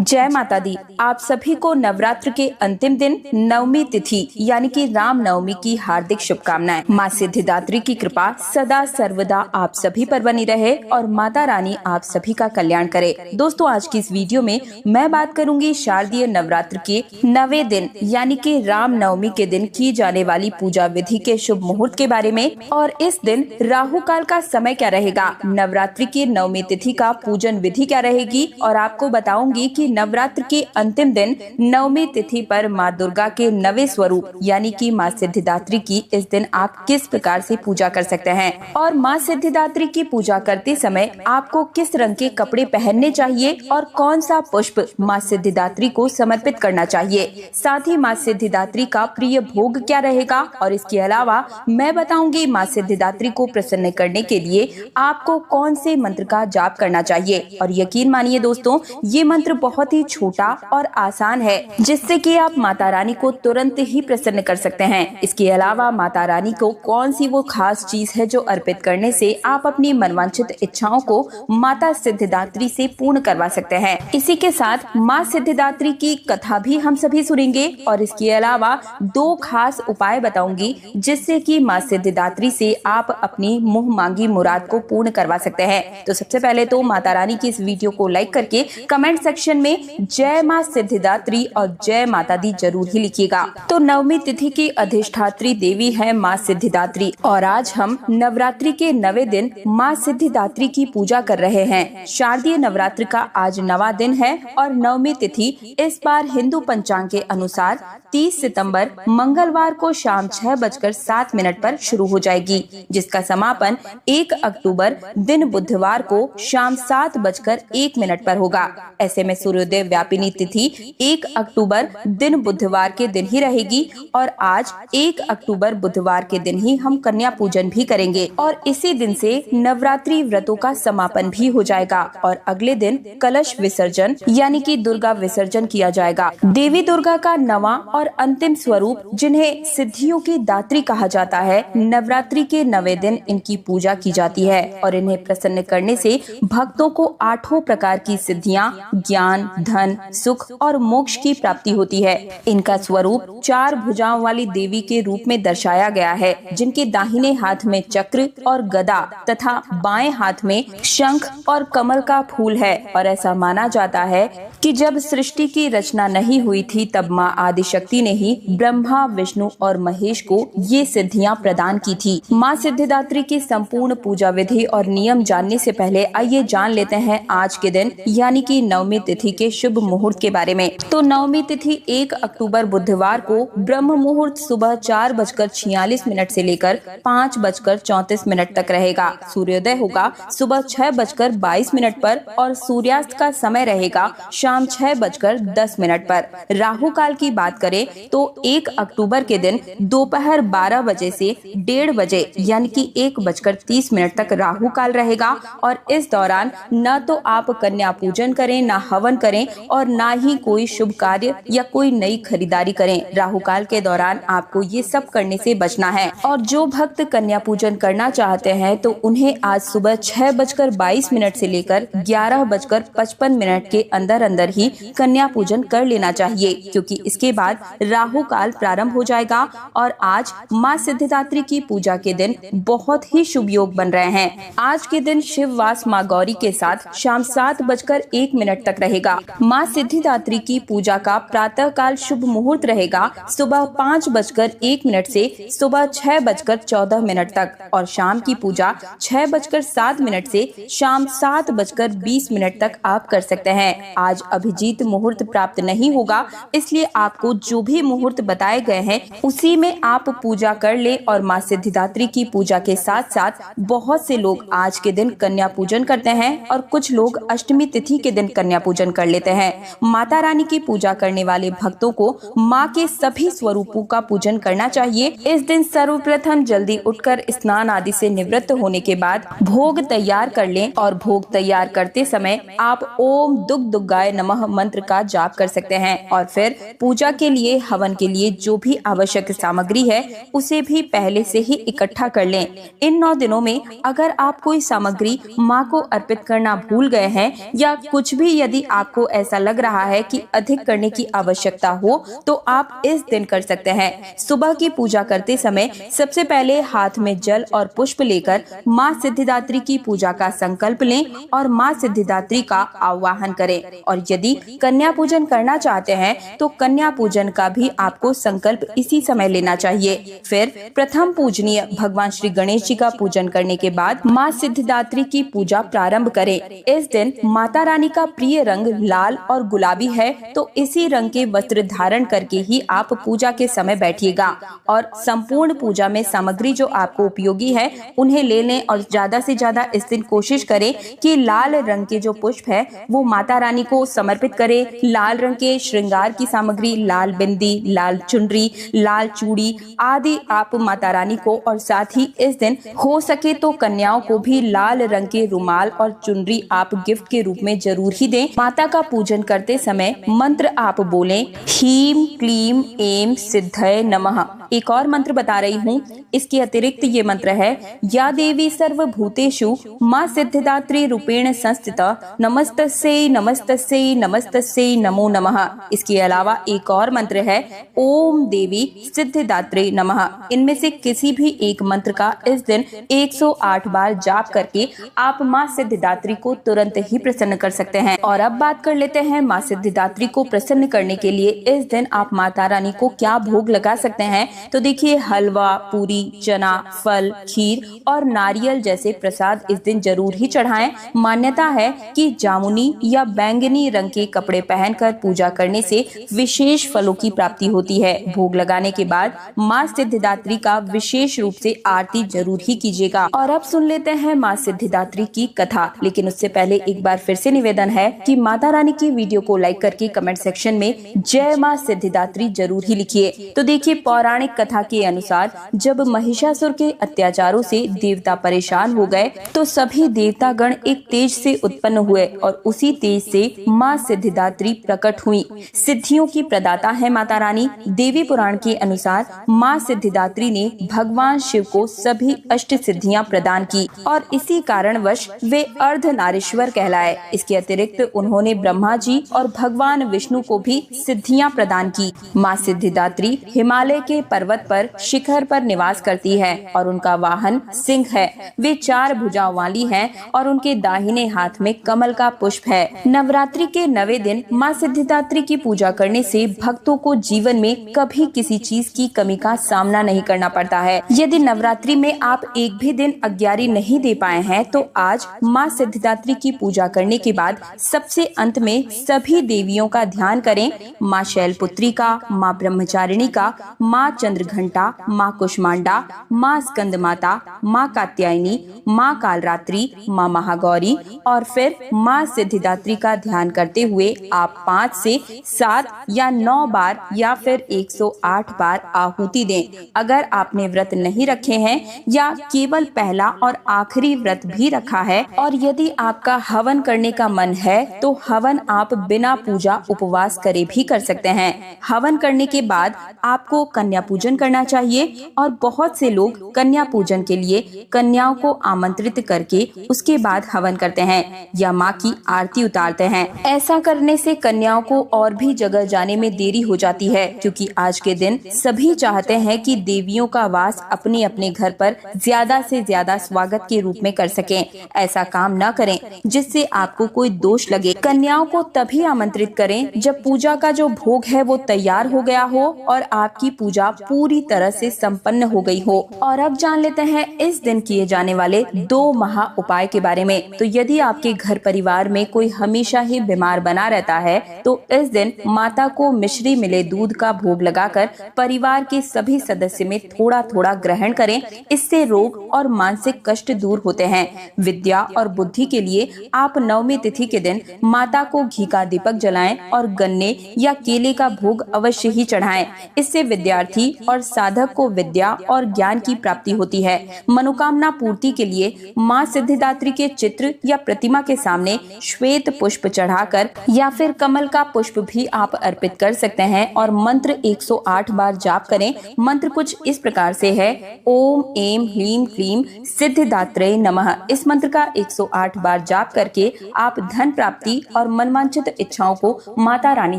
जय माता दी। आप सभी को नवरात्र के अंतिम दिन नवमी तिथि यानी कि राम नवमी की हार्दिक शुभकामनाएं। माँ सिद्धिदात्री की कृपा सदा सर्वदा आप सभी पर बनी रहे और माता रानी आप सभी का कल्याण करे। दोस्तों, आज की इस वीडियो में मैं बात करूंगी शारदीय नवरात्र के 9वें दिन यानी कि राम नवमी के दिन की जाने वाली पूजा विधि के शुभ मुहूर्त के बारे में। और इस दिन राहु काल का समय क्या रहेगा, नवरात्रि की नवमी तिथि का पूजन विधि क्या रहेगी, और आपको बताऊंगी कि नवरात्र के अंतिम दिन नवमी तिथि पर माँ दुर्गा के नवे स्वरूप यानी कि माँ सिद्धिदात्री की इस दिन आप किस प्रकार से पूजा कर सकते हैं, और माँ सिद्धिदात्री की पूजा करते समय आपको किस रंग के कपड़े पहनने चाहिए और कौन सा पुष्प माँ सिद्धिदात्री को समर्पित करना चाहिए। साथ ही माँ सिद्धिदात्री का प्रिय भोग क्या रहेगा, और इसके अलावा मैं बताऊंगी माँ सिद्धिदात्री को प्रसन्न करने के लिए आपको कौन से मंत्र का जाप करना चाहिए। और यकीन मानिए दोस्तों, ये मंत्र बहुत ही छोटा और आसान है जिससे कि आप माता रानी को तुरंत ही प्रसन्न कर सकते हैं। इसके अलावा माता रानी को कौन सी वो खास चीज है जो अर्पित करने से आप अपनी मनवांछित इच्छाओं को माता सिद्धिदात्री से पूर्ण करवा सकते हैं। इसी के साथ माँ सिद्धिदात्री की कथा भी हम सभी सुनेंगे और इसके अलावा 2 खास उपाय बताऊंगी जिससे कि माँ सिद्धिदात्री से आप अपनी मुंह मांगी मुराद को पूर्ण करवा सकते हैं। तो सबसे पहले तो माता रानी की इस वीडियो को लाइक करके कमेंट सेक्शन में जय माँ सिद्धिदात्री और जय माता दी जरूर ही लिखिएगा। तो नवमी तिथि की अधिष्ठात्री देवी है माँ सिद्धिदात्री और आज हम नवरात्रि के 9वें दिन माँ सिद्धिदात्री की पूजा कर रहे हैं। शारदीय नवरात्र का आज 9वां दिन है और नवमी तिथि इस बार हिंदू पंचांग के अनुसार 30 सितंबर मंगलवार को शाम 6:07 पर शुरू हो जाएगी, जिसका समापन 1 अक्टूबर दिन बुधवार को शाम 7:01 पर होगा। ऐसे में सूर्योदय व्यापिनी तिथि 1 अक्टूबर दिन बुधवार के दिन ही रहेगी और आज 1 अक्टूबर बुधवार के दिन ही हम कन्या पूजन भी करेंगे और इसी दिन से नवरात्रि व्रतों का समापन भी हो जाएगा और अगले दिन कलश विसर्जन यानी कि दुर्गा विसर्जन किया जाएगा। देवी दुर्गा का 9वां और अंतिम स्वरूप जिन्हें सिद्धियों की दात्री कहा जाता है, नवरात्रि के 9वें दिन इनकी पूजा की जाती है और इन्हें प्रसन्न करने से भक्तों को 8 प्रकार की सिद्धियां, ज्ञान, धन, सुख और मोक्ष की प्राप्ति होती है। इनका स्वरूप 4 भुजाओं वाली देवी के रूप में दर्शाया गया है, जिनके दाहिने हाथ में चक्र और गदा तथा बाएं हाथ में शंख और कमल का फूल है। और ऐसा माना जाता है कि जब सृष्टि की रचना नहीं हुई थी तब माँ आदिशक्ति ने ही ब्रह्मा, विष्णु और महेश को ये सिद्धियां प्रदान की थी। माँ सिद्धिदात्री की संपूर्ण पूजा विधि और नियम जानने से पहले आइए जान लेते हैं आज के दिन यानी कि नवमी तिथि के शुभ मुहूर्त के बारे में। तो नवमी तिथि 1 अक्टूबर बुधवार को ब्रह्म मुहूर्त सुबह 4:46 से लेकर 5:34 तक रहेगा। सूर्योदय होगा सुबह 6:22 पर और सूर्यास्त का समय रहेगा शाम 6:10 पर। राहु काल की बात करें तो 1 अक्टूबर के दिन दोपहर 12 बजे से 1:30 बजे यानी कि 1:30 तक राहु काल रहेगा और इस दौरान न तो आप कन्या पूजन करें, न हवन करें और न ही कोई शुभ कार्य या कोई नई खरीदारी करें। राहु काल के दौरान आपको ये सब करने से बचना है। और जो भक्त कन्या पूजन करना चाहते हैं तो उन्हें आज सुबह 6:22 से लेकर 11:55 के अंदर ही कन्या पूजन कर लेना चाहिए, क्योंकि इसके बाद राहु काल प्रारंभ हो जाएगा और आज माँ सिद्धिदात्री की पूजा के दिन बहुत ही शुभ योग बन रहे हैं। आज के दिन शिव वास माँ गौरी के साथ शाम 7:01 तक रहेगा। माँ सिद्धिदात्री की पूजा का प्रातः काल शुभ मुहूर्त रहेगा सुबह 5:01 से सुबह 6:14 तक और शाम की पूजा 6:07 से शाम 7:20 तक आप कर सकते हैं। आज अभिजीत मुहूर्त प्राप्त नहीं होगा, इसलिए आपको जो भी मुहूर्त बताए गए हैं उसी में आप पूजा कर ले। और माँ सिद्धिदात्री की पूजा के साथ साथ बहुत से लोग आज के दिन कन्या पूजन करते हैं और कुछ लोग अष्टमी तिथि के दिन कन्या पूजन कर लेते हैं। माता रानी की पूजा करने वाले भक्तों को माँ के सभी स्वरूपों का पूजन करना चाहिए। इस दिन सर्वप्रथम जल्दी उठकर स्नान आदि से निवृत्त होने के बाद भोग तैयार कर लें और भोग तैयार करते समय आप ओम दुग्गाय नमः मंत्र का जाप कर सकते हैं और फिर पूजा के लिए, हवन के लिए जो भी आवश्यक सामग्री है उसे भी पहले से ही इकट्ठा कर लें। इन 9 दिनों में अगर आप कोई सामग्री माँ को अर्पित करना भूल गए हैं या कुछ भी यदि आप आपको ऐसा लग रहा है कि अधिक करने की आवश्यकता हो तो आप इस दिन कर सकते हैं। सुबह की पूजा करते समय सबसे पहले हाथ में जल और पुष्प लेकर माँ सिद्धिदात्री की पूजा का संकल्प लें और माँ सिद्धिदात्री का आवाहन करें। और यदि कन्या पूजन करना चाहते हैं तो कन्या पूजन का भी आपको संकल्प इसी समय लेना चाहिए। फिर प्रथम पूजनीय भगवान श्री गणेश जी का पूजन करने के बाद माँ सिद्धिदात्री की पूजा प्रारंभ करें। इस दिन माता रानी का प्रिय रंग लाल और गुलाबी है, तो इसी रंग के वस्त्र धारण करके ही आप पूजा के समय बैठिएगा और संपूर्ण पूजा में सामग्री जो आपको उपयोगी है उन्हें ले लें और ज्यादा से ज्यादा इस दिन कोशिश करें कि लाल रंग के जो पुष्प है वो माता रानी को समर्पित करें। लाल रंग के श्रृंगार की सामग्री, लाल बिंदी, लाल चुनरी, लाल चूड़ी आदि आप माता रानी को, और साथ ही इस दिन हो सके तो कन्याओं को भी लाल रंग के रुमाल और चुनरी आप गिफ्ट के रूप में जरूर ही दें। माता का पूजन करते समय मंत्र आप बोलें, ह्रीं क्लीं ऐं सिद्धये नमः। एक और मंत्र बता रही हूँ, इसके अतिरिक्त ये मंत्र है, या देवी सर्वभूतेषु माँ सिद्धिदात्री रूपेण संस्थिता नमस्तस्यै नमस्तस्यै नमस्तस्यै नमो नमः। इसके अलावा एक और मंत्र है, ओम देवी सिद्धिदात्री नमः। इनमें से किसी भी एक मंत्र का इस दिन 108 बार जाप करके आप माँ सिद्धिदात्री को तुरंत ही प्रसन्न कर सकते हैं। और अब बात कर लेते हैं माँ सिद्धिदात्री को प्रसन्न करने के लिए इस दिन आप माता रानी को क्या भोग लगा सकते हैं। तो देखिए, हलवा, पूरी, चना, फल, खीर और नारियल जैसे प्रसाद इस दिन जरूर ही चढ़ाएं। मान्यता है कि जामुनी या बैंगनी रंग के कपड़े पहनकर पूजा करने से विशेष फलों की प्राप्ति होती है। भोग लगाने के बाद माँ सिद्धिदात्री का विशेष रूप से आरती जरूर ही कीजिएगा। और अब सुन लेते हैं माँ सिद्धिदात्री की कथा। लेकिन उससे पहले एक बार फिर से निवेदन है कि माता रानी की वीडियो को लाइक करके कमेंट सेक्शन में जय माँ सिद्धिदात्री जरूर ही लिखिए। तो देखिए, पौराणिक कथा के अनुसार जब महिषासुर के अत्याचारों से देवता परेशान हो गए तो सभी देवता गण एक तेज से उत्पन्न हुए और उसी तेज से माँ सिद्धिदात्री प्रकट हुई। सिद्धियों की प्रदाता है माता रानी। देवी पुराण के अनुसार माँ सिद्धिदात्री ने भगवान शिव को सभी अष्ट सिद्धियां प्रदान की और इसी कारणवश वे अर्धनारीश्वर कहलाए। इसके अतिरिक्त उन्होंने ब्रह्मा जी और भगवान विष्णु को भी सिद्धियां प्रदान की। माँ सिद्धिदात्री हिमालय के पर्वत पर शिखर पर निवास करती है और उनका वाहन सिंह है। वे 4 भुजाओं वाली हैं और उनके दाहिने हाथ में कमल का पुष्प है। नवरात्रि के 9वें दिन माँ सिद्धिदात्री की पूजा करने से भक्तों को जीवन में कभी किसी चीज की कमी का सामना नहीं करना पड़ता है। यदि नवरात्रि में आप एक भी दिन अग्यारी नहीं दे पाए हैं तो आज माँ सिद्धिदात्री की पूजा करने के बाद सबसे अंत में सभी देवियों का ध्यान करें। माँ शैलपुत्री का, माँ ब्रह्मचारिणी का, माँ चंद्रघंटा, माँ कुष्मांडा, माँ स्कंद माता, माँ कात्यायनी, माँ कालरात्रि, माँ महागौरी और फिर माँ सिद्धिदात्री का ध्यान करते हुए आप 5 से 7 या 9 बार या फिर 108 बार आहुति दें। अगर आपने व्रत नहीं रखे हैं या केवल पहला और आखिरी व्रत भी रखा है और यदि आपका हवन करने का मन है तो हवन आप बिना पूजा उपवास करे भी कर सकते हैं। हवन करने के बाद आपको कन्या पूजन करना चाहिए और बहुत से लोग कन्या पूजन के लिए कन्याओं को आमंत्रित करके उसके बाद हवन करते हैं या माँ की आरती उतारते हैं। ऐसा करने से कन्याओं को और भी जगह जाने में देरी हो जाती है, क्योंकि आज के दिन सभी चाहते हैं कि देवियों का वास अपने अपने घर पर ज्यादा से ज्यादा स्वागत के रूप में कर सकें। ऐसा काम न करें जिससे आपको कोई दोष लगे। कन्याओं को तभी आमंत्रित करें जब पूजा का जो भोग है वो तैयार हो गया हो और आपकी पूजा पूरी तरह से संपन्न हो गई हो। और अब जान लेते हैं इस दिन किए जाने वाले 2 महा उपाय के बारे में। तो यदि आपके घर परिवार में कोई हमेशा ही बीमार बना रहता है तो इस दिन माता को मिश्री मिले दूध का भोग लगाकर परिवार के सभी सदस्य में थोड़ा थोड़ा ग्रहण करें। इससे रोग और मानसिक कष्ट दूर होते हैं। विद्या और बुद्धि के लिए आप 9वीं तिथि के दिन माता को घी का दीपक जलाएं और गन्ने या केले का भोग अवश्य ही चढ़ाएं। इससे विद्यार्थी और साधक को विद्या और ज्ञान की प्राप्ति होती है। मनोकामना पूर्ति के लिए माँ सिद्धिदात्री के चित्र या प्रतिमा के सामने श्वेत पुष्प चढ़ाकर या फिर कमल का पुष्प भी आप अर्पित कर सकते हैं और मंत्र 108 बार जाप करें। मंत्र कुछ इस प्रकार से है, ओम ऐं ह्रीं क्लीं सिद्धिदात्रे नमः। इस मंत्र का 108 बार जाप करके आप धन प्राप्ति और मनवांछित इच्छाओं को माता रानी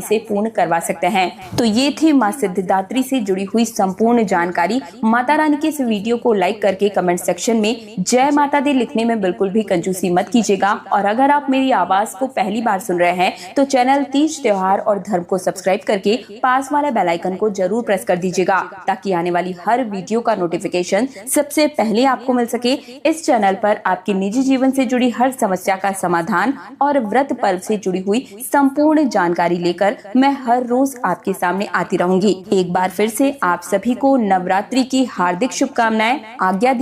से पूर्ण करवा सकते हैं। तो ये थी माँ सिद्धिदात्री से जुड़ी हुई संपूर्ण जानकारी। माता रानी के इस वीडियो को लाइक करके कमेंट सेक्शन में जय माता दी लिखने में बिल्कुल भी कंजूसी मत कीजिएगा। और अगर आप मेरी आवाज को पहली बार सुन रहे हैं तो चैनल तीज त्योहार और धर्म को सब्सक्राइब करके पास वाले बेल आइकन को जरूर प्रेस कर दीजिएगा, ताकि आने वाली हर वीडियो का नोटिफिकेशन सबसे पहले आपको मिल सके। इस चैनल पर आपके निजी जीवन से जुड़ी हर समस्या का समाधान और व्रत पर्व से जुड़ी हुई संपूर्ण जानकारी लेकर मैं हर रोज आपके सामने आती रहूंगी। एक बार फिर से आप सभी को नवरात्रि की हार्दिक शुभकामनाएं। आज्ञा